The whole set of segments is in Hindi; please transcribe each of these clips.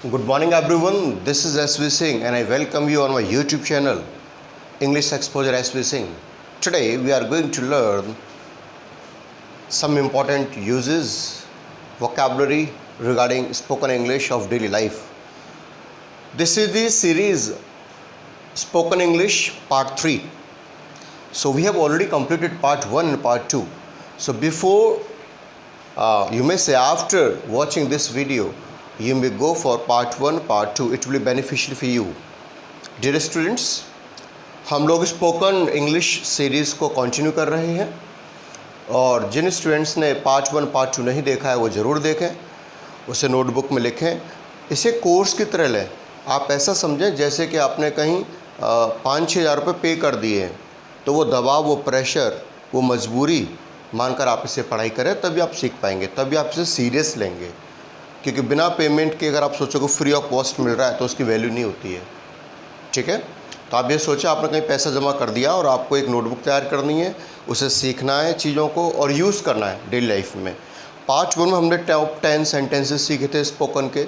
Good morning everyone, this is SV Singh and I welcome you on my YouTube channel English Exposure SV Singh. Today we are going to learn some important uses, vocabulary regarding spoken English of daily life. This is the series Spoken English Part 3. So we have already completed Part 1 and Part 2. So before you may say after watching this video, you may go for Part 1, Part 2. It will be beneficial for you. Dear students, हम लोग स्पोकन इंग्लिश सीरीज़ को कंटिन्यू कर रहे हैं और जिन स्टूडेंट्स ने Part 1, Part 2 नहीं देखा है वो ज़रूर देखें, उसे नोटबुक में लिखें, इसे कोर्स की तरह लें। आप ऐसा समझें जैसे कि आपने कहीं 5-6 हज़ार रुपये पे कर दिए हैं, तो वो दबाव, वो प्रेशर, वो मजबूरी मानकर आप इसे पढ़ाई करें, तभी आप सीख पाएंगे, तभी आप इसे सीरियस लेंगे। क्योंकि बिना पेमेंट के अगर आप सोचोगे फ्री ऑफ कॉस्ट मिल रहा है तो उसकी वैल्यू नहीं होती है। ठीक है, तो आप ये सोचें आपने कहीं पैसा जमा कर दिया और आपको एक नोटबुक तैयार करनी है, उसे सीखना है चीज़ों को और यूज़ करना है डेली लाइफ में। Part 1 में हमने टॉप 10 सेंटेंसेस सीखे थे स्पोकन के,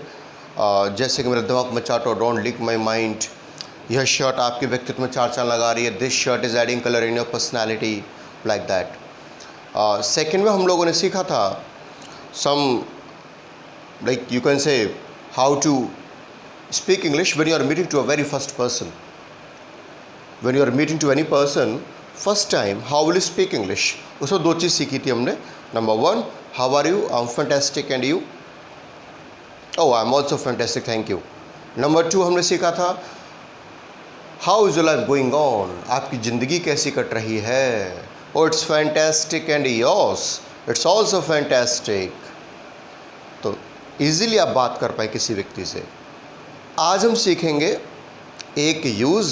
जैसे कि मेरा दिमाग में चाटो, डोंट लीक माई माइंड, यह शर्ट आपके व्यक्तित्व में चार चांद लगा रही है, this shirt is adding colour in your personality, like that. Second में हम लोगों ने सीखा था सम like you can say how to speak English when you are meeting to a very first person. When you are meeting to any person first time, how will you speak English? उसमें दो चीज़ सीखी थी हमने. Number 1, how are you? I'm fantastic, and you? Oh, I'm also fantastic, thank you. Number 2 हमने सीखा था how is your life going on? आपकी ज़िंदगी कैसी कट रही है? Oh, it's fantastic, and yours? It's also fantastic. तो ईज़िली आप बात कर पाए किसी व्यक्ति से। आज हम सीखेंगे एक यूज़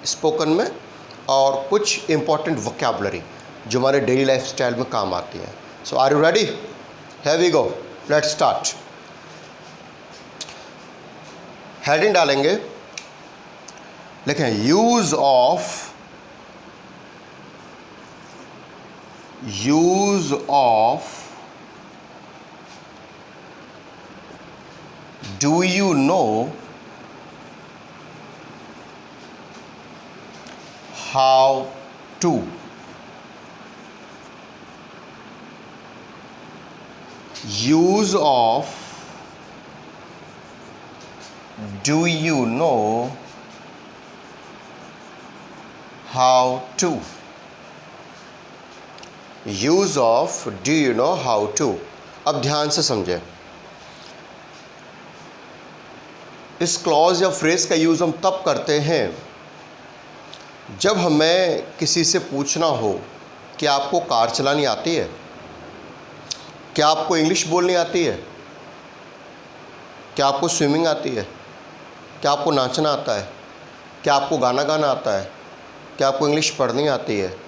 स्पोकन में और कुछ इम्पॉर्टेंट वोकैबुलरी जो हमारे डेली लाइफ स्टाइल में काम आती है। So are you ready? Here we go, let's start. Heading डालेंगे, लिखें use of Do you know how to? Use of do you know how to? Use of do you know how to? अब ध्यान से समझें, इस क्लॉज या फ्रेज़ का यूज़ हम तब करते हैं जब हमें किसी से पूछना हो कि आपको कार चलानी आती है, क्या आपको इंग्लिश बोलनी आती है, क्या आपको स्विमिंग आती है, क्या आपको नाचना आता है, क्या आपको गाना गाना आता है, क्या आपको इंग्लिश पढ़नी आती है।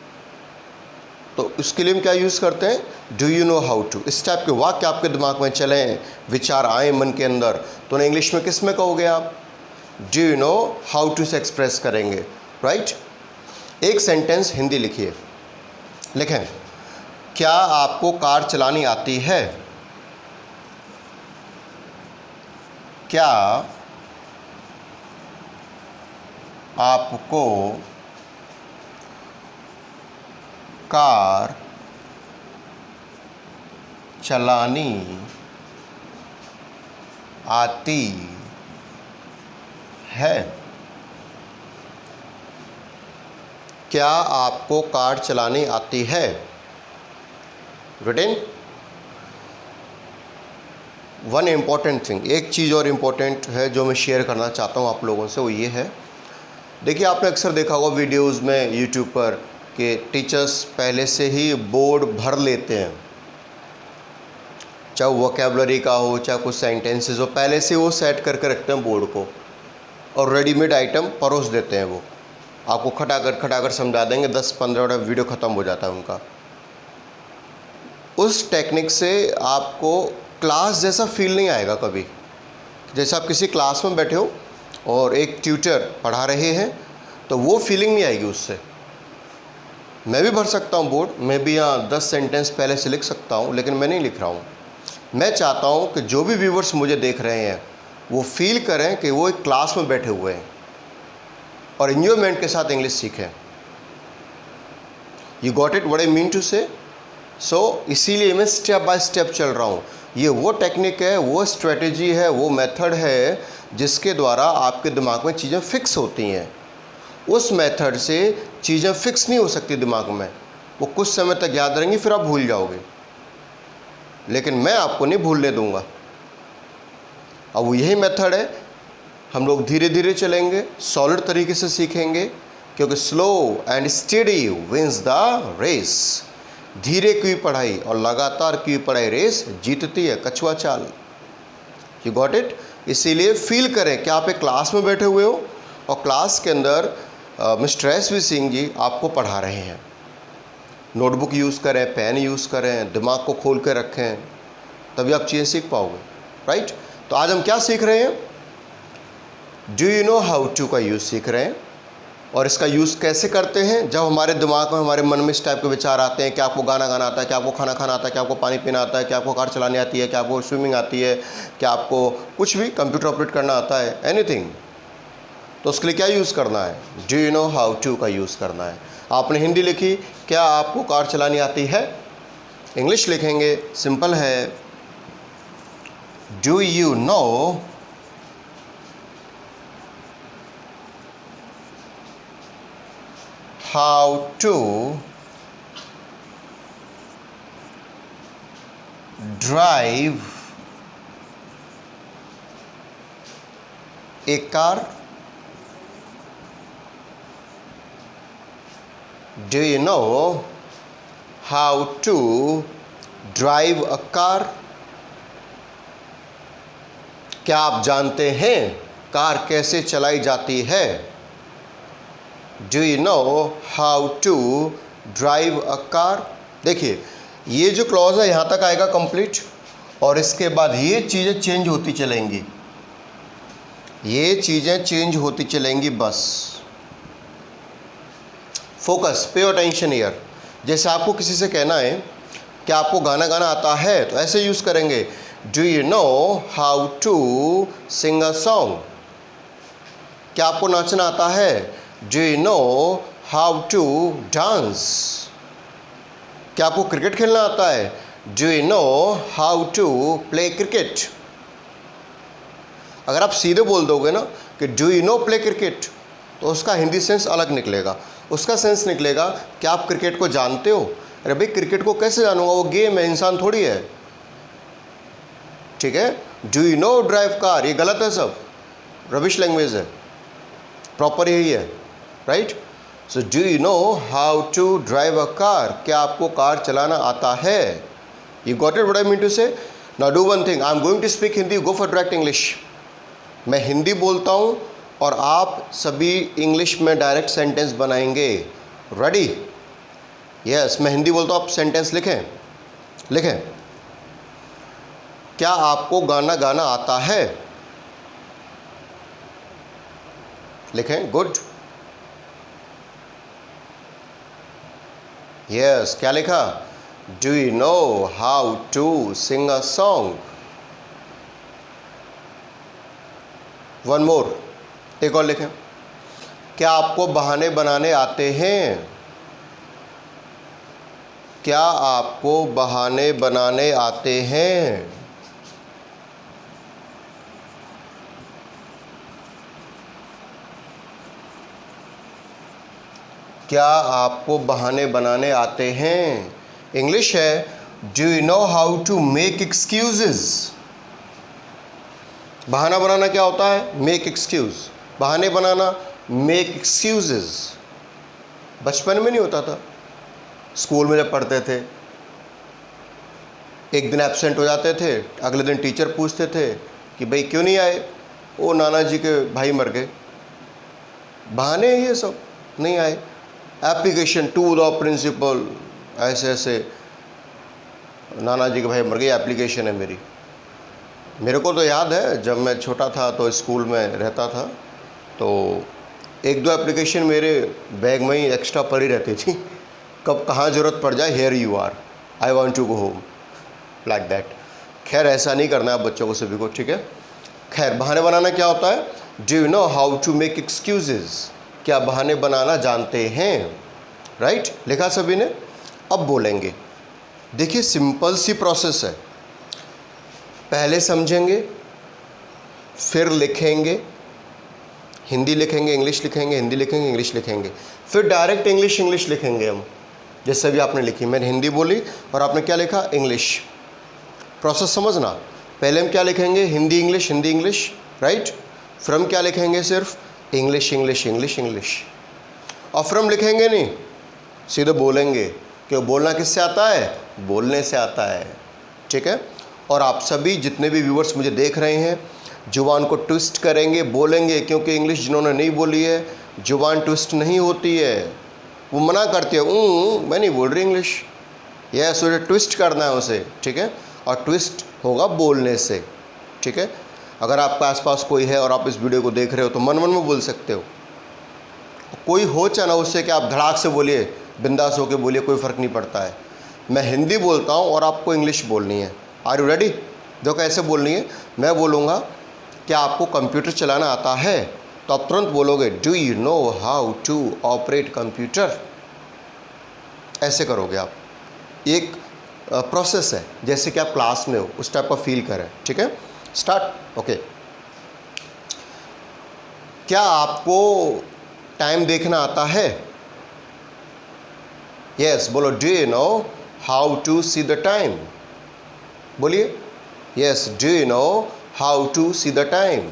तो इसके लिए हम क्या यूज़ करते हैं? Do you know how to. इस टाइप के वाक्य आपके दिमाग में चलें, विचार आए मन के अंदर, तो ना इंग्लिश में किस में कहोगे आप? Do you know how to से एक्सप्रेस करेंगे, राइट? एक सेंटेंस हिंदी लिखिए, लिखें, क्या आपको कार चलानी आती है? क्या आपको कार चलानी आती है? क्या आपको कार चलानी आती है? रिटन वन इम्पॉर्टेंट थिंग, एक चीज़ और इम्पॉर्टेंट है जो मैं शेयर करना चाहता हूँ आप लोगों से, वो ये है, देखिए आपने अक्सर देखा होगा वीडियोज़ में यूट्यूब पर कि टीचर्स पहले से ही बोर्ड भर लेते हैं, चाहे वोकैबुलरी का हो, चाहे कुछ सेंटेंसेस हो, पहले से वो सेट करके रखते हैं बोर्ड को और रेडीमेड आइटम परोस देते हैं। वो आपको खटाकर समझा देंगे, 10-15 मिनट वीडियो ख़त्म हो जाता है उनका। उस टेक्निक से आपको क्लास जैसा फील नहीं आएगा कभी। जैसे आप किसी क्लास में बैठे हो और एक ट्यूटर पढ़ा रहे हैं तो वो फीलिंग नहीं आएगी उससे। मैं भी भर सकता हूँ बोर्ड, मैं भी यहाँ 10 सेंटेंस पहले से लिख सकता हूँ, लेकिन मैं नहीं लिख रहा हूँ। मैं चाहता हूँ कि जो भी व्यूवर्स मुझे देख रहे हैं वो फील करें कि वो एक क्लास में बैठे हुए हैं और एंजॉयमेंट के साथ इंग्लिश सीखें। You got it what I mean to say? So इसीलिए मैं स्टेप बाय स्टेप चल रहा हूँ। ये वो टेक्निक है, वो स्ट्रेटजी है, वो मेथड है जिसके द्वारा आपके दिमाग में चीज़ें फिक्स होती हैं। उस मेथड से चीज़ें फिक्स नहीं हो सकती दिमाग में, वो कुछ समय तक याद रहेंगी, फिर आप भूल जाओगे। लेकिन मैं आपको नहीं भूलने दूंगा। अब वो यही मेथड है, हम लोग धीरे धीरे चलेंगे, सॉलिड तरीके से सीखेंगे, क्योंकि slow and steady wins the race. धीरे की पढ़ाई और लगातार की पढ़ाई रेस जीतती है, कछुआ चाल। You got it? इसीलिए फील करें कि आप एक क्लास में बैठे हुए हो और क्लास के अंदर मिस्टर एसवी सिंह जी आपको पढ़ा रहे हैं। नोटबुक यूज़ करें, पेन यूज़ करें, दिमाग को खोल कर रखें, तभी आप चीज़ें सीख पाओगे, राइट? तो आज हम क्या सीख रहे हैं? Do you know how to का यूज़ सीख रहे हैं। और इसका यूज़ कैसे करते हैं? जब हमारे दिमाग में, हमारे मन में इस टाइप के विचार आते हैं कि आपको गाना गाना आता है, क्या आपको खाना खाना आता है, क्या आपको पानी पीना आता है, क्या आपको कार चलानी आती है, क्या आपको स्विमिंग आती है, क्या आपको कुछ भी कंप्यूटर ऑपरेट करना आता है, एनीथिंग, तो उसके लिए क्या यूज़ करना है? Do you know how to का यूज़ करना है। आपने हिंदी लिखी, क्या आपको कार चलानी आती है? इंग्लिश लिखेंगे, सिंपल है, do you know how to drive a car? Do you know how to drive a car? क्या आप जानते हैं कार कैसे चलाई जाती है? Do you know how to drive a car? देखिए, ये जो क्लॉज है यहाँ तक आएगा कंप्लीट, और इसके बाद ये चीज़ें चेंज होती चलेंगी, ये चीज़ें चेंज होती चलेंगी। बस फोकस, पे अटेंशन हियर। जैसे आपको किसी से कहना है कि आपको गाना गाना आता है, तो ऐसे यूज़ करेंगे, do you know how to sing a song. क्या आपको नाचना आता है? Do you know how to dance. क्या आपको क्रिकेट खेलना आता है? Do you know how to play cricket. अगर आप सीधे बोल दोगे ना कि do you know play cricket, तो उसका हिंदी सेंस अलग निकलेगा। उसका सेंस निकलेगा कि आप क्रिकेट को जानते हो। अरे भाई, क्रिकेट को कैसे जानूंगा, वो गेम है, इंसान थोड़ी है, ठीक है? Do you no drive car, ये गलत है, सब रबिश लैंग्वेज है, प्रॉपर यही है, right? So do you know how to drive a car, क्या आपको कार चलाना आता है? You got it what I mean to say? Now do one thing, I am going to speak Hindi, go for direct English. मैं हिंदी बोलता हूँ और आप सभी इंग्लिश में डायरेक्ट सेंटेंस बनाएंगे। रेडी? यस, मैं हिंदी बोलता हूँ, आप सेंटेंस लिखें। लिखें, क्या आपको गाना गाना आता है? लिखें, गुड। यस, क्या लिखा? Do you know how to sing a song? One more, एक और लिखें, क्या आपको बहाने बनाने आते हैं? क्या आपको बहाने बनाने आते हैं? क्या आपको बहाने बनाने आते हैं? इंग्लिश है, do you know how to make excuses. बहाना बनाना क्या होता है? Make excuse. बहाने बनाना, मेक एक्सक्यूजेज। बचपन में नहीं होता था, स्कूल में जब पढ़ते थे, एक दिन एब्सेंट हो जाते थे, अगले दिन टीचर पूछते थे कि भाई क्यों नहीं आए? ओ नाना जी के भाई मर गए। बहाने ये सब, नहीं आए। एप्लीकेशन टू द प्रिंसिपल, ऐसे ऐसे, नाना जी के भाई मर गए, एप्लीकेशन है मेरी। मेरे को तो याद है, जब मैं छोटा था तो स्कूल में रहता था, तो एक दो एप्लीकेशन मेरे बैग में ही एक्स्ट्रा पड़ी रहती थी, कब कहाँ ज़रूरत पड़ जाए, here you are, I want to go home, like that. खैर ऐसा नहीं करना है आप बच्चों को, सभी को, ठीक है? खैर, बहाने बनाना क्या होता है? Do you know how to make excuses? क्या बहाने बनाना जानते हैं? राइट, लिखा सभी ने? अब बोलेंगे। देखिए, सिंपल सी प्रोसेस है। पहले समझेंगे, फिर लिखेंगे, हिंदी लिखेंगे, इंग्लिश लिखेंगे, हिंदी लिखेंगे, इंग्लिश लिखेंगे, फिर डायरेक्ट इंग्लिश लिखेंगे हम। जैसे अभी आपने लिखी, मैंने हिंदी बोली और आपने क्या लिखा? इंग्लिश। प्रोसेस समझना। पहले हम क्या लिखेंगे? Hindi English, right. फिर हम क्या लिखेंगे? सिर्फ इंग्लिश। और फिर हम लिखेंगे नहीं, सीधे बोलेंगे। क्यों? बोलना किससे आता है? बोलने से आता है। ठीक है। और आप सभी जितने भी व्यूअर्स मुझे देख रहे हैं, जुबान को ट्विस्ट करेंगे, बोलेंगे, क्योंकि इंग्लिश जिन्होंने नहीं बोली है, जुबान ट्विस्ट नहीं होती है। वो मना करती है, मैं नहीं बोल रही इंग्लिश। यस, उसे ट्विस्ट करना है उसे। ठीक है। और ट्विस्ट होगा बोलने से। ठीक है। अगर आपके आसपास कोई है और आप इस वीडियो को देख रहे हो तो मन में बोल सकते हो। कोई हो चाहे ना, उससे कि आप धड़ाक से बोलिए, बिंदास होकर बोलिए, कोई फ़र्क नहीं पड़ता है। मैं हिंदी बोलता हूँ और आपको इंग्लिश बोलनी है। Are you ready? देखो कैसे बोलनी है। मैं बोलूँगा कि आपको कंप्यूटर चलाना आता है, तो आप तुरंत बोलोगे, do you know how to operate computer? ऐसे करोगे आप। एक प्रोसेस है, जैसे कि आप क्लास में हो, उस टाइप का फील करें। ठीक है। स्टार्ट। ओके। क्या आपको टाइम देखना आता है? यस, बोलो, do you know how to see the time? बोलिए। Yes, do you know how to see the time?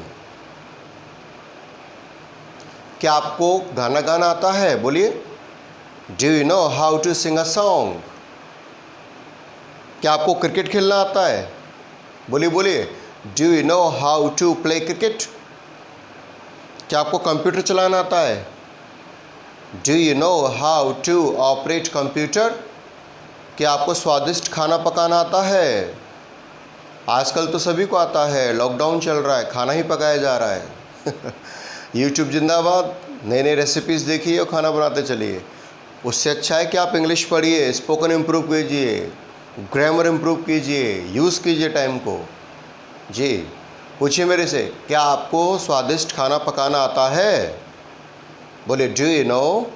क्या आपको गाना गाना आता है? बोलिए। Do you know how to sing a song? क्या आपको क्रिकेट खेलना आता है? बोलिए। Do you know how to play cricket? क्या आपको कंप्यूटर चलाना आता है? Do you know how to operate computer? क्या आपको स्वादिष्ट खाना पकाना आता है? आजकल तो सभी को आता है, लॉकडाउन चल रहा है, खाना ही पकाया जा रहा है। यूट्यूब जिंदाबाद। नई नई रेसिपीज़ देखिए और खाना बनाते चलिए। उससे अच्छा है कि आप इंग्लिश पढ़िए, स्पोकन इम्प्रूव कीजिए, ग्रामर इम्प्रूव कीजिए, यूज़ कीजिए टाइम को। जी, पूछिए मेरे से, क्या आपको स्वादिष्ट खाना पकाना आता है? बोलिए, do you know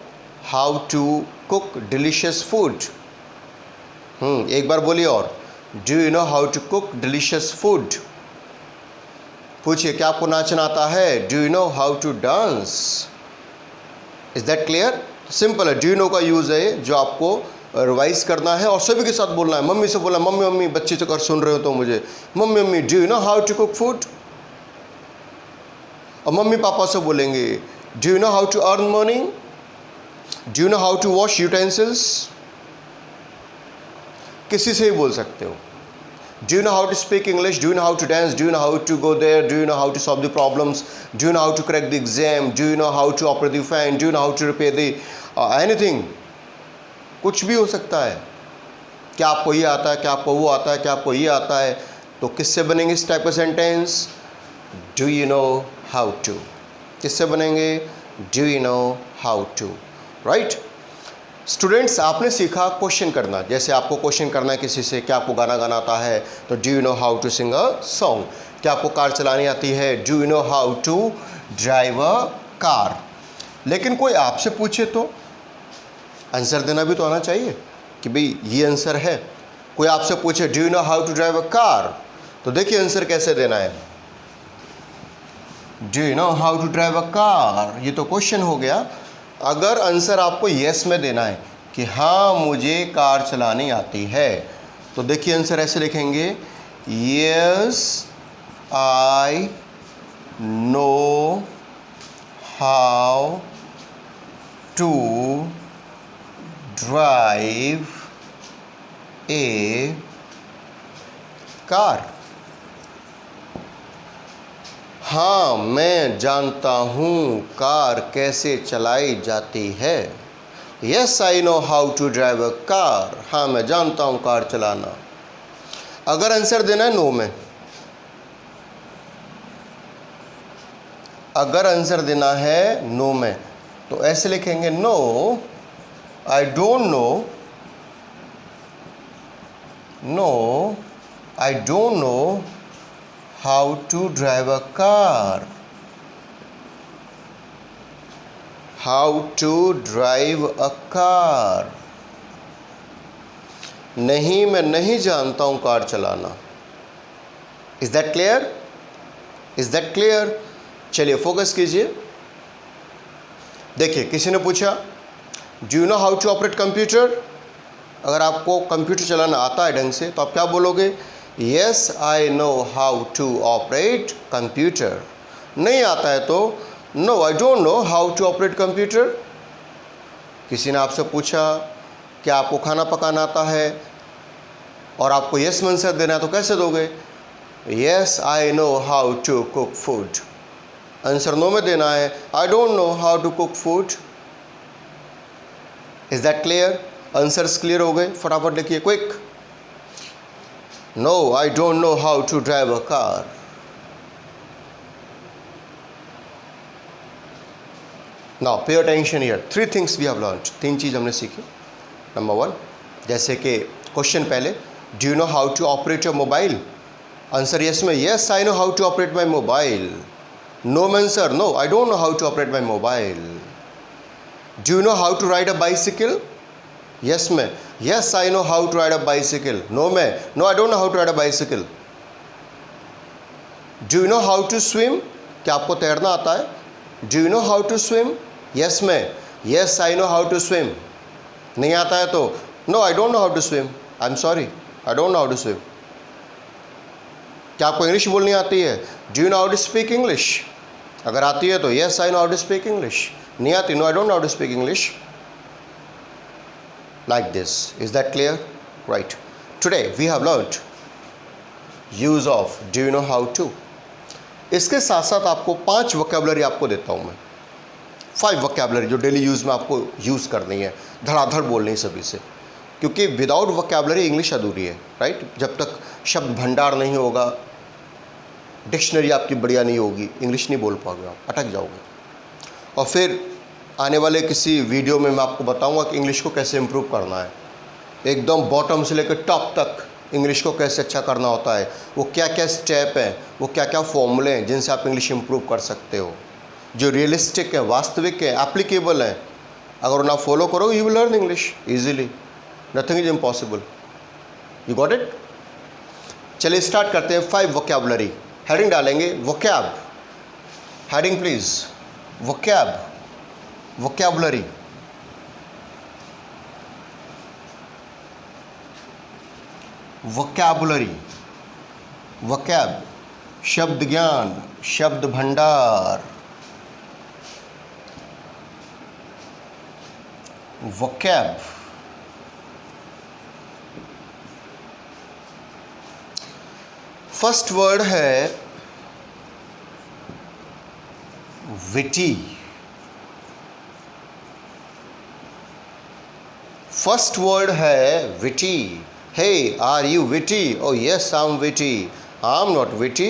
how to cook delicious food? एक बार बोलिए और, do you know how to cook delicious food? पूछिए, क्या आपको नाचना आता है? Do you know how to dance? Is that clear? Simple है। डू यू नो का यूज़ है जो आपको रिवाइज करना है और सभी के साथ बोलना है। मम्मी से बोलना, मम्मी, बच्चे से कर सुन रहे हो तो मुझे, मम्मी, do you know how to cook food? और मम्मी पापा से बोलेंगे, do you know how to earn money? Do you know how to wash utensils? किसी से ही बोल सकते हो। Do you know how to speak English? Do you know how to dance? Do you know how to go there? Do you know how to solve the problems? Do you know how to crack the exam? Do you know how to operate the fan? Do you know how to repair the anything? कुछ भी हो सकता है। क्या आपको ये आता है? क्या आपको वो आता है? क्या आपको ये आता है? तो किससे बनेंगे इस टाइप का sentence? Do you know how to. किससे बनेंगे? Do you know how to. Right. Students, आपने सीखा क्वेश्चन करना। जैसे आपको क्वेश्चन करना है किसी से, क्या आपको गाना गाना आता है? तो do you know how to sing a song. क्या आपको कार चलानी आती है? Do you know how to drive a car. लेकिन कोई आपसे पूछे तो आंसर देना भी तो आना चाहिए कि भाई ये आंसर है। कोई आपसे पूछे, do you know how to drive a car? तो देखिए आंसर कैसे देना है। Do you know how to drive a car, ये तो क्वेश्चन हो गया। अगर आंसर आपको यस में देना है कि हाँ मुझे कार चलानी आती है, तो देखिए आंसर ऐसे लिखेंगे, yes I know how to drive a car. हाँ मैं जानता हूँ कार कैसे चलाई जाती है। Yes I know how to drive a car. हाँ मैं जानता हूँ कार चलाना। अगर आंसर देना है नो में, अगर आंसर देना है नो में, तो ऐसे लिखेंगे, no I don't know, no I don't know how to drive a car, how to drive a car. नहीं, मैं नहीं जानता हूं कार चलाना। Is that clear? Is that clear? चलिए फोकस कीजिए। देखिए, किसी ने पूछा do you know how to operate computer. अगर आपको कंप्यूटर चलाना आता है ढंग से तो आप क्या बोलोगे? Yes I know how to operate computer. नहीं आता है तो no I don't know how to operate computer. किसी ने आपसे पूछा कि आपको खाना पकाना आता है और आपको यस में आंसर देना है तो कैसे दोगे? Yes I know how to cook food. Answer no में देना है, I don't know how to cook food. Is that clear? Answers clear हो गए? फटाफट लिखिए, quick. No I don't know how to drive a car. Now pay attention here, 3 things we have learned. 3 चीज़ हमने सीखी। नंबर 1, जैसे कि क्वेश्चन पहले, do you know how to operate your mobile. Answer yes में, yes I know how to operate my mobile. No में answer, no I don't know how to operate my mobile. Do you know how to ride a bicycle. Yes में, yes I know how to ride a bicycle. No में, no I don't know how to ride a bicycle. Do you know how to swim. क्या आपको तैरना आता है? Do you know how to swim. Yes में, yes I know how to swim. नहीं आता है तो no I don't know how to swim, I am sorry I don't know how to swim. क्या आपको इंग्लिश बोलनी आती है? Do you know how to speak English. अगर आती है तो yes I know how to speak English. नहीं आती, no I don't know how to speak English. Like this. Is that clear? Right. Today we have learnt use of do you know how to. इसके साथ साथ आपको 5 वोकैबुलरी आपको देता हूँ मैं। 5 वोकैबुलरी जो डेली यूज़ में आपको यूज़ करनी है, धड़ाधड़ बोलनी है सभी से, क्योंकि विदाउट वोकैबुलरी इंग्लिश अधूरी है। राइट? जब तक शब्द भंडार नहीं होगा, डिक्शनरी आपकी बढ़िया नहीं होगी, इंग्लिश नहीं बोल पाओगे, आप अटक जाओगे। और फिर आने वाले किसी वीडियो में मैं आपको बताऊंगा कि इंग्लिश को कैसे इम्प्रूव करना है, एकदम बॉटम से लेकर टॉप तक इंग्लिश को कैसे अच्छा करना होता है, वो क्या क्या स्टेप हैं, वो क्या क्या फॉर्मूले हैं जिनसे आप इंग्लिश इम्प्रूव कर सकते हो, जो रियलिस्टिक है, वास्तविक है, एप्लीकेबल है। अगर उन्हें फॉलो करो you will learn English easily, nothing is impossible. You got it? चलिए स्टार्ट करते हैं। 5 वोकैबुलरी। हेडिंग डालेंगे vocab, heading please, vocab, vocabulary. Vocabulary, vocab शब्द ज्ञान, शब्द भंडार। वोकैब, फर्स्ट वर्ड है विटी। फर्स्ट वर्ड है witty. Hey are you witty? Oh yes I am witty. I am not witty.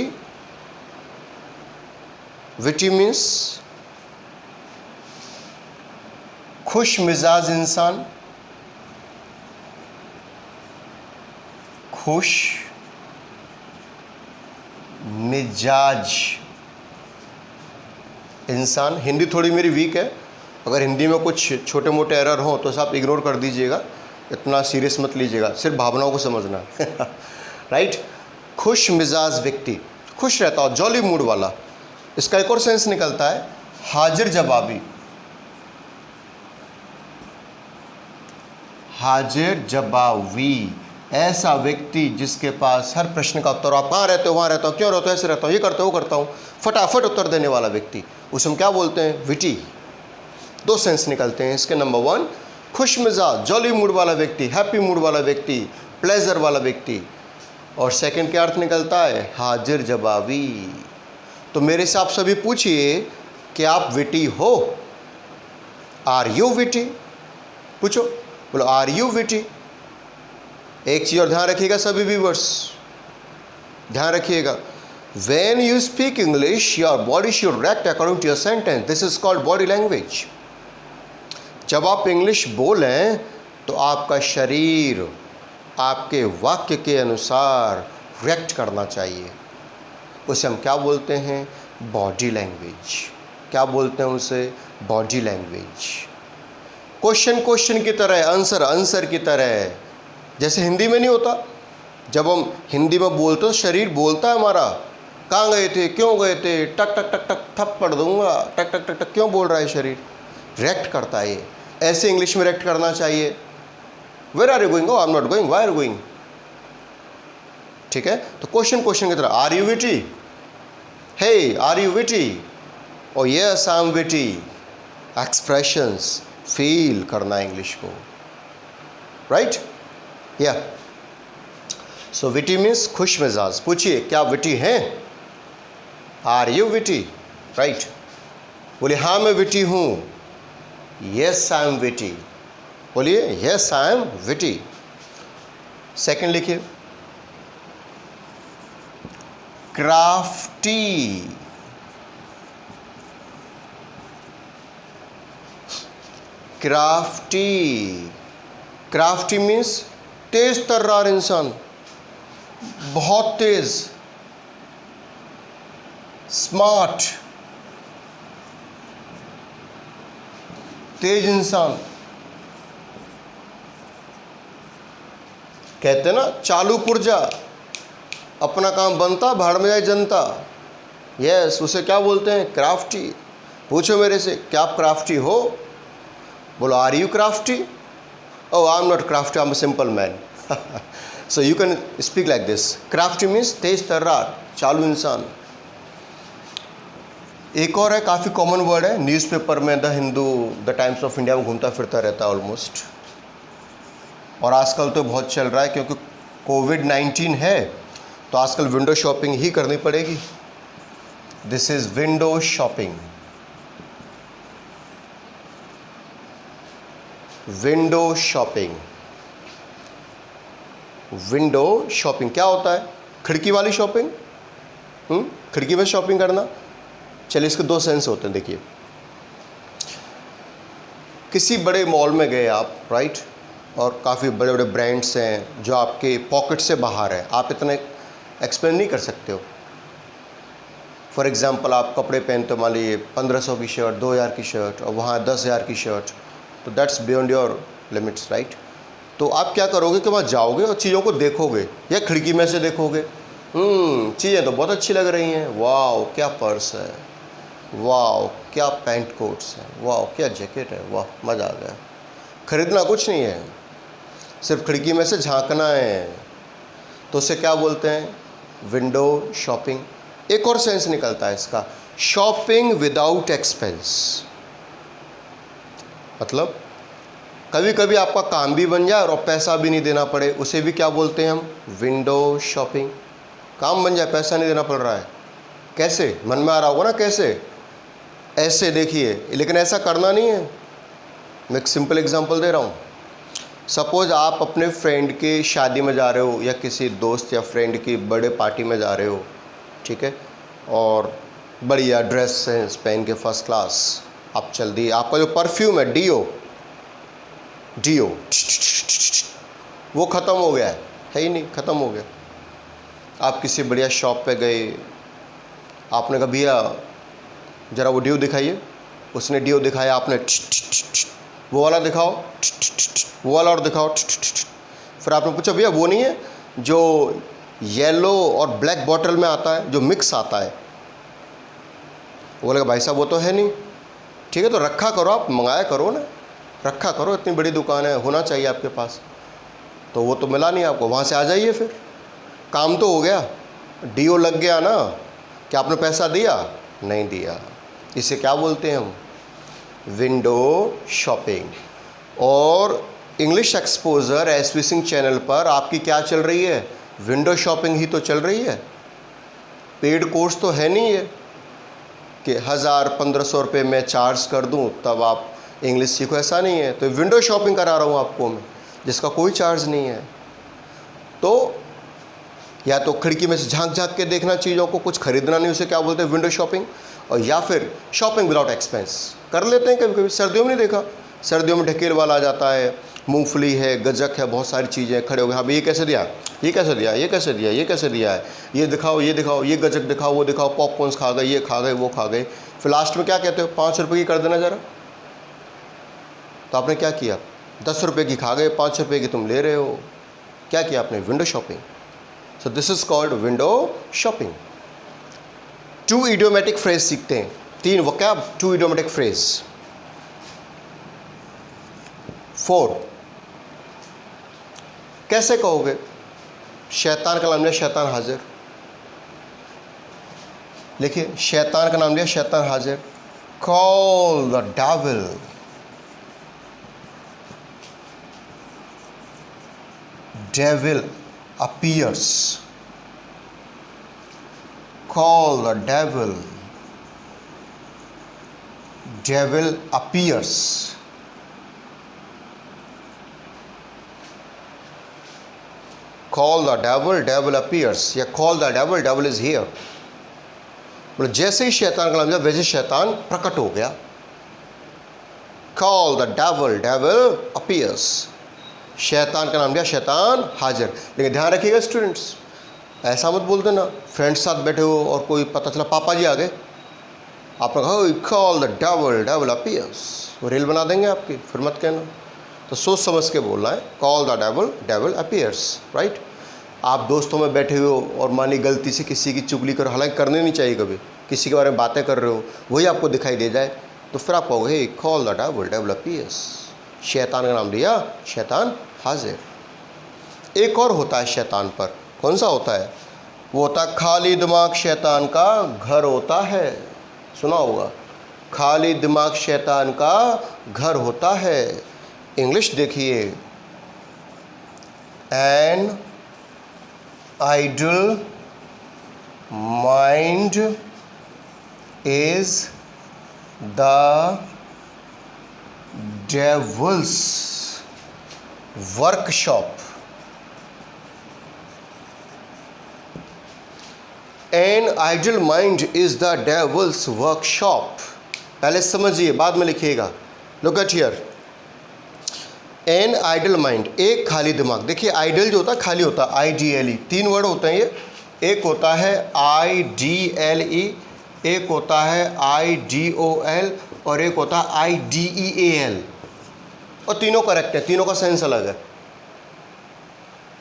Witty means खुश मिजाज इंसान, खुश मिजाज इंसान। हिंदी थोड़ी मेरी वीक है, अगर हिंदी में कुछ छोटे मोटे एरर हो तो आप इग्नोर कर दीजिएगा, इतना सीरियस मत लीजिएगा, सिर्फ भावनाओं को समझना। राइट? खुश मिजाज व्यक्ति, खुश रहता हो, जॉली मूड वाला। इसका एक और सेंस निकलता है हाजिर जवाबी। हाजिर जवाबी, ऐसा व्यक्ति जिसके पास हर प्रश्न का उत्तर, आप कहाँ रहते हो, वहाँ रहता हूँ, क्यों रहता हो, ऐसे रहता हूँ, ये करता हूँ, वो करता हूँ, फटाफट उत्तर देने वाला व्यक्ति, उसे हम क्या बोलते हैं? विटी। 2 सेंस निकलते हैं इसके। नंबर 1 खुश मिजाज, जॉली मूड वाला व्यक्ति, हैप्पी मूड वाला व्यक्ति, प्लेजर वाला व्यक्ति। और सेकंड क्या अर्थ निकलता है? हाजिर जवाबी। तो मेरे से आप सभी पूछिए कि आप विटी हो? Are you witty? पूछो, बोलो आर यू विटी। एक चीज़ और ध्यान रखिएगा सभी व्यूअर्स, ध्यान रखिएगा, when you speak English your body should react according to your sentence. This is called body language. जब आप इंग्लिश बोलें तो आपका शरीर आपके वाक्य के अनुसार रिएक्ट करना चाहिए। उसे हम क्या बोलते हैं? Body language. क्या बोलते हैं उसे? Body language. क्वेश्चन क्वेश्चन की तरह, आंसर आंसर की तरह। जैसे हिंदी में नहीं होता, जब हम हिंदी में बोलते तो शरीर बोलता है हमारा, कहाँ गए थे, क्यों गए थे, टक टक टक टक थप्पड़ दूंगा, टक टक टक टक, क्यों बोल रहा है शरीर? रिएक्ट करता है ये। ऐसे इंग्लिश में रिएक्ट करना चाहिए। Where are you going? I am not going, why are going? ठीक है, तो क्वेश्चन क्वेश्चन की तरह, are you witty? Hey, are you witty? Oh yes I am witty. Expressions, feel करना है इंग्लिश को, राइट? या सो विटी मीन्स खुश मिजाज। पूछिए, क्या आप विटी हैं? Are you witty? राइट, बोलिए हाँ मैं विटी हूँ। Yes I am witty. बोलिए yes I am witty. Second लिखिए, क्राफ्टी। क्राफ्टी, क्राफ्टी मीन्स तेज तर्रार इंसान, बहुत तेज, स्मार्ट, तेज इंसान। कहते हैं ना, चालू पुर्जा, अपना काम बनता भाड़ में जाए जनता। यस, उसे क्या बोलते हैं? क्राफ्टी। पूछो मेरे से, क्या आप क्राफ्टी हो? बोलो are you crafty? Oh, I'm not crafty, I'm a simple man. So you can speak like this. Crafty means तेज तर्रार, चालू इंसान। एक और है, काफ़ी कॉमन वर्ड है, न्यूज़पेपर में, the Hindu, the times of India में घूमता फिरता रहता है ऑलमोस्ट। और आजकल तो बहुत चल रहा है, क्योंकि कोविड-19 है, तो आजकल विंडो शॉपिंग ही करनी पड़ेगी। This is window shopping. Window shopping. Window shopping क्या होता है? खिड़की वाली शॉपिंग। खिड़की में शॉपिंग करना। चलिए, इसके दो सेंस होते हैं। देखिए, किसी बड़े मॉल में गए आप, राइट, और काफ़ी बड़े बड़े ब्रांड्स हैं जो आपके पॉकेट से बाहर है, आप इतने एक्सप्लेन नहीं कर सकते हो। फॉर एग्जांपल, आप कपड़े पहनते हो, मान लीजिए 1500 की शर्ट, 2000 की शर्ट, और वहाँ 10,000 की शर्ट, तो that's beyond your limits, right? तो आप क्या करोगे कि वहाँ जाओगे और चीज़ों को देखोगे, या खिड़की में से देखोगे, चीज़ें तो बहुत अच्छी लग रही हैं, वाह क्या पर्स है, वाह क्या पैंट कोट्स हैं, वाह क्या जैकेट है, वाह मज़ा आ गया। खरीदना कुछ नहीं है, सिर्फ खिड़की में से झांकना है। तो उसे क्या बोलते हैं? Window shopping. एक और सेंस निकलता है इसका, शॉपिंग विदाउट एक्सपेंस। मतलब कभी कभी आपका काम भी बन जाए और पैसा भी नहीं देना पड़े, उसे भी क्या बोलते हैं हम? Window shopping. काम बन जाए, पैसा नहीं देना पड़ रहा है। कैसे? मन में आ रहा होगा ना कैसे? ऐसे देखिए, लेकिन ऐसा करना नहीं है। मैं एक सिंपल एग्जांपल दे रहा हूँ। सपोज आप अपने फ्रेंड की शादी में जा रहे हो, या किसी दोस्त या फ्रेंड की बर्थडे पार्टी में जा रहे हो, ठीक है, और बढ़िया ड्रेस है पहन के फर्स्ट क्लास आप चल दिए। आपका जो परफ्यूम है, डीओ वो ख़त्म हो गया है ही नहीं, ख़त्म हो गया। आप किसी बढ़िया शॉप पे गए, आपने कहा भैया ज़रा वो डीओ दिखाइए, उसने डीओ दिखाया, आपने वो वाला दिखाओ, वो वाला और दिखाओ। फिर आपने पूछा भैया वो नहीं है जो येलो और ब्लैक बॉटल में आता है, जो मिक्स आता है? वो बोलेगा भाई साहब वो तो है नहीं। ठीक है, तो रखा करो, आप मंगाया करो ना, रखा करो, इतनी बड़ी दुकान है, होना चाहिए आपके पास। तो वो तो मिला नहीं आपको, वहाँ से आ जाइए, फिर काम तो हो गया, डीओ लग गया ना। क्या आपने पैसा दिया? नहीं दिया। इसे क्या बोलते हैं हम? Window shopping. और English exposure SV Singh channel पर आपकी क्या चल रही है? विंडो शॉपिंग ही तो चल रही है। पेड कोर्स तो है नहीं है कि 1000-1500 रुपये मैं चार्ज कर दूं तब आप इंग्लिश सीखो, ऐसा नहीं है। तो विंडो शॉपिंग करा रहा हूँ आपको मैं, जिसका कोई चार्ज नहीं है। तो या तो खिड़की में से झांक झांक के देखना चीज़ों को, कुछ खरीदना नहीं, उसे क्या बोलते हैं? Window shopping. और या फिर शॉपिंग विदाउट एक्सपेंस कर लेते हैं कभी कभी। सर्दियों में नहीं देखा, सर्दियों में ढकेल वाला आ जाता है, मूंगफली है, गजक है, बहुत सारी चीज़ें, खड़े हो गए, हाँ भाई ये कैसे दिया, ये कैसे दिया, ये कैसे दिया, ये कैसे दिया है, ये दिखाओ, ये दिखाओ, ये गजक दिखाओ, वो दिखाओ, पॉपकॉर्न्स खा गए, ये खा गए, वो खा गए, फिर लास्ट में क्या कहते हो, 5 रुपये की कर देना ज़रा। तो आपने क्या किया, 10 रुपये की खा गए, 5 रुपये की तुम ले रहे हो। क्या किया आपने, window shopping. So this is called window shopping. 2 idiomatic phrase सीखते हैं, 3 वोकैब, 2 इडियोमेटिक फ्रेज। 4 कैसे कहोगे, शैतान का नाम लिया, शैतान हाजिर। लिखिए, शैतान का नाम लिया, शैतान हाजिर। Call the devil, devil appears. Call the devil, devil appears. Call the devil, devil appears, या call the devil, devil is here। मतलब जैसे ही शैतान का नाम लिया वैसे शैतान प्रकट हो गया। Call the devil, devil appears। शैतान का नाम लिया, शैतान हाजिर। लेकिन ध्यान रखिएगा स्टूडेंट्स, ऐसा मत बोल देना फ्रेंड्स साथ बैठे हो और कोई पता चला पापा जी आ गए, आपने कहा call the devil, devil appears, वो रील बना देंगे आपकी, फिर मत कहना। तो सोच समझ के बोलना है, call the devil, devil appears, right. आप दोस्तों में बैठे हो और मानी गलती से किसी की चुगली करो, हालांकि करनी नहीं चाहिए, कभी किसी के बारे में बातें कर रहे हो, वही आपको दिखाई दे जाए, तो फिर आप कहोगे call the devil, devil appears. शैतान का नाम लिया, शैतान हाजिर। एक और होता है शैतान पर, कौन सा होता है, वो होता है खाली दिमाग शैतान का घर होता है। सुना होगा, खाली दिमाग शैतान का घर होता है। इंग्लिश देखिए, an idle mind is the devil's workshop. An idle mind is the devil's workshop. पहले समझिए, बाद में लिखिएगा। Look at here, an idle mind, एक खाली दिमाग। देखिए आइडल जो होता है खाली होता है, IDLE, 3 वर्ड होते हैं ये। एक होता है IDLE, एक होता है IDOL और एक होता है IDEAL, और तीनों करेक्ट है, तीनों का सेंस अलग है।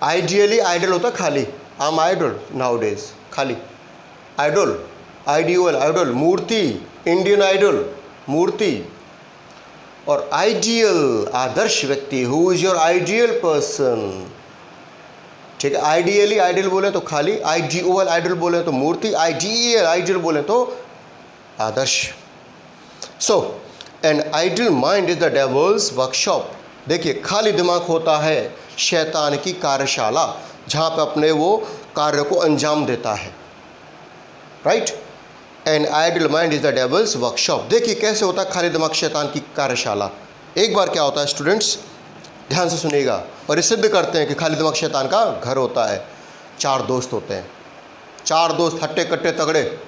आइडियली आइडल होता है खाली, I am idle nowadays, खाली। आइडल, IDOL आइडल, मूर्ति, इंडियन आइडल मूर्ति। और आइडियल आदर्श व्यक्ति, who is your ideal person. ठीक है, आइडियली आइडल बोले तो खाली, IDOL आइडल बोले तो मूर्ति, IDEAL आइडल बोले तो आदर्श। So an idle mind is the devil's workshop. देखिए खाली दिमाग होता है शैतान की कार्यशाला, जहाँ पे अपने वो कार्य को अंजाम देता है, right. An idle mind is the devil's workshop. देखिए कैसे होता है खाली दिमाग शैतान की कार्यशाला। एक बार क्या होता है स्टूडेंट्स, ध्यान से सुनिएगा, और ये सिद्ध करते हैं कि खाली दिमाग शैतान का घर होता है। 4 दोस्त होते हैं, 4 दोस्त हट्टे कट्टे तगड़े,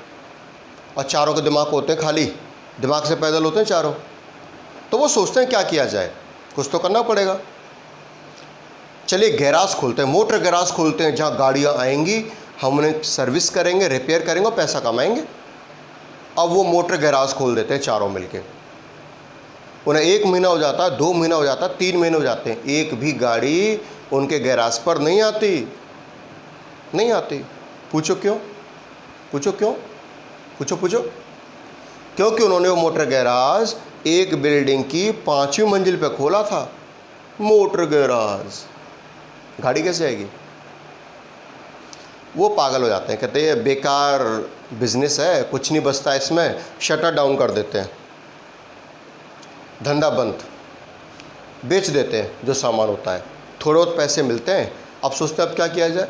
और चारों के दिमाग होते हैं खाली, दिमाग से पैदल होते हैं चारों। तो वो सोचते हैं क्या किया जाए, कुछ तो करना पड़ेगा। चलिए गैराज खोलते हैं, मोटर गैराज खोलते हैं, जहाँ गाड़ियाँ आएंगी, हम उन्हें सर्विस करेंगे, रिपेयर करेंगे और पैसा कमाएंगे। अब वो मोटर गैराज खोल देते हैं चारों मिलके। उन्हें 1 महीना हो जाता है, 2 महीना हो जाता है, 3 महीने हो जाते हैं, एक भी गाड़ी उनके गैराज पर नहीं आती, नहीं आती। पूछो क्यों, पूछो क्यों, पूछो पूछो। क्योंकि उन्होंने वो मोटर गैराज एक बिल्डिंग की 5वीं मंजिल पे खोला था। मोटर गैराज, गाड़ी कैसे आएगी। वो पागल हो जाते हैं, कहते हैं बेकार बिजनेस है, कुछ नहीं बचता इसमें, शटर डाउन कर देते हैं, धंधा बंद, बेच देते हैं जो सामान होता है, थोड़े बहुत पैसे मिलते हैं। अब सोचते हैं अब क्या किया जाए,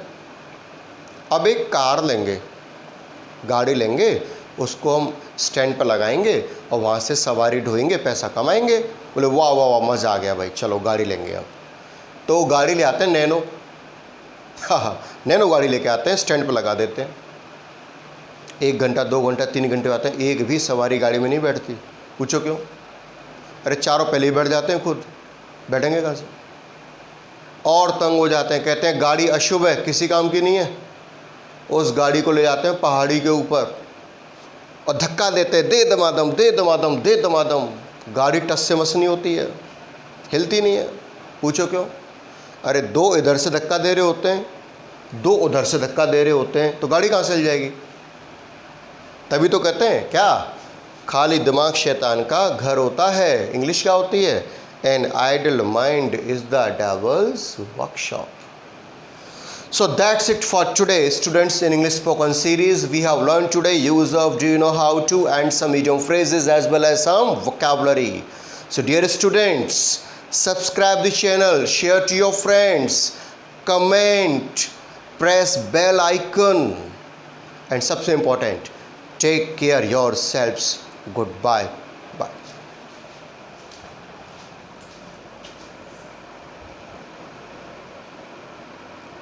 अब एक कार लेंगे, गाड़ी लेंगे, उसको हम स्टैंड पर लगाएंगे और वहाँ से सवारी ढोएंगे, पैसा कमाएंगे। बोले वाह वाह वाह, मज़ा आ गया भाई, चलो गाड़ी लेंगे। अब तो गाड़ी ले आते हैं नैनो, हाँ नैनो गाड़ी लेके आते हैं, स्टैंड पर लगा देते हैं। 1 घंटा 2 घंटा 3 घंटे आते हैं, एक भी सवारी गाड़ी में नहीं बैठती। पूछो क्यों, अरे चारों पहले ही बैठ जाते हैं, खुद बैठेंगे कहाँ से। और तंग हो जाते हैं, कहते हैं गाड़ी अशुभ है, किसी काम की नहीं है, उस गाड़ी को ले जाते हैं पहाड़ी के ऊपर और धक्का देते हैं, दे दमादम दे दमादम दे दमादम, गाड़ी टस से मस नहीं होती है, हिलती नहीं है। पूछो क्यों? अरे दो इधर से धक्का दे रहे होते हैं, दो उधर से धक्का दे रहे होते हैं, तो गाड़ी कहाँ से हिल जाएगी? तभी तो कहते हैं क्या, खाली दिमाग शैतान का घर होता है। इंग्लिश क्या होती है? An idle mind is the devil's workshop. So that's it for today, students. In English spoken series, we have learned today use of do you know how to and some idiom phrases as well as some vocabulary. So dear students, subscribe the channel, share to your friends, comment, press bell icon, and सबसे important, take care yourselves. Goodbye.